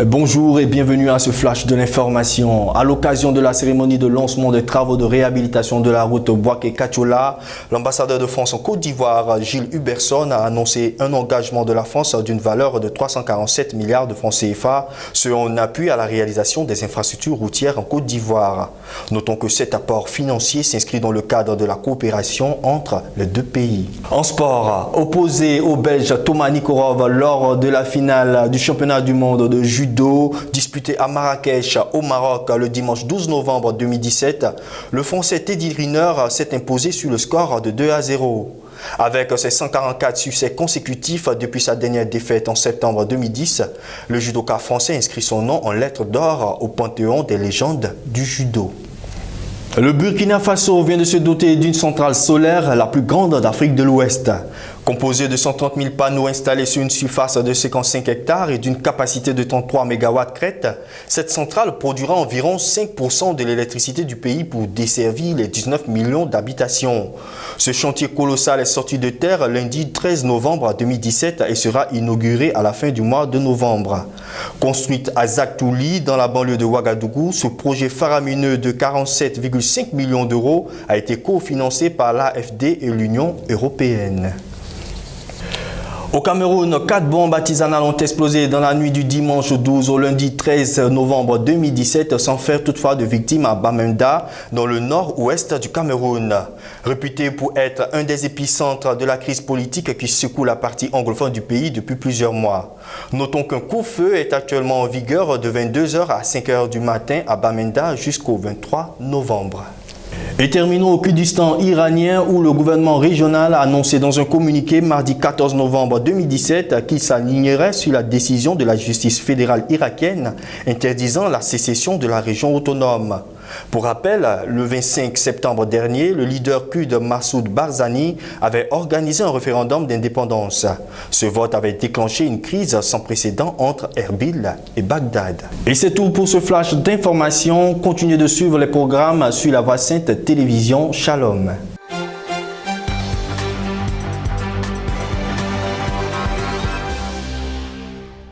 Bonjour et bienvenue à ce flash de l'information. À l'occasion de la cérémonie de lancement des travaux de réhabilitation de la route Bouaké-Kachola, l'ambassadeur de France en Côte d'Ivoire, Gilles Huberson, a annoncé un engagement de la France d'une valeur de 347 milliards de francs CFA, ce en appui à la réalisation des infrastructures routières en Côte d'Ivoire. Notons que cet apport financier s'inscrit dans le cadre de la coopération entre les deux pays. En sport, opposé au Belge Thomas Nikorov lors de la finale du championnat du monde de judo disputé à Marrakech au Maroc le dimanche 12 novembre 2017, le Français Teddy Riner s'est imposé sur le score de 2-0. Avec ses 144 succès consécutifs depuis sa dernière défaite en septembre 2010, le judoka français inscrit son nom en lettres d'or au panthéon des légendes du judo. Le Burkina Faso vient de se doter d'une centrale solaire la plus grande d'Afrique de l'Ouest. Composée de 130 000 panneaux installés sur une surface de 55 hectares et d'une capacité de 33 MW crête, cette centrale produira environ 5% de l'électricité du pays pour desservir les 19 millions d'habitations. Ce chantier colossal est sorti de terre lundi 13 novembre 2017 et sera inauguré à la fin du mois de novembre. Construite à Zaktouli, dans la banlieue de Ouagadougou, ce projet faramineux de 47,5 millions d'euros a été cofinancé par l'AFD et l'Union européenne. Au Cameroun, 4 bombes artisanales ont explosé dans la nuit du dimanche 12 au lundi 13 novembre 2017 sans faire toutefois de victimes à Bamenda, dans le nord-ouest du Cameroun. Réputé pour être un des épicentres de la crise politique qui secoue la partie anglophone du pays depuis plusieurs mois. Notons qu'un couvre-feu est actuellement en vigueur de 22h à 5h du matin à Bamenda jusqu'au 23 novembre. Et terminons au Kurdistan iranien où le gouvernement régional a annoncé dans un communiqué mardi 14 novembre 2017 qu'il s'alignerait sur la décision de la justice fédérale irakienne interdisant la sécession de la région autonome. Pour rappel, le 25 septembre dernier, le leader kurde Massoud Barzani avait organisé un référendum d'indépendance. Ce vote avait déclenché une crise sans précédent entre Erbil et Bagdad. Et c'est tout pour ce flash d'information. Continuez de suivre les programmes sur la Voix Sainte Télévision. Shalom.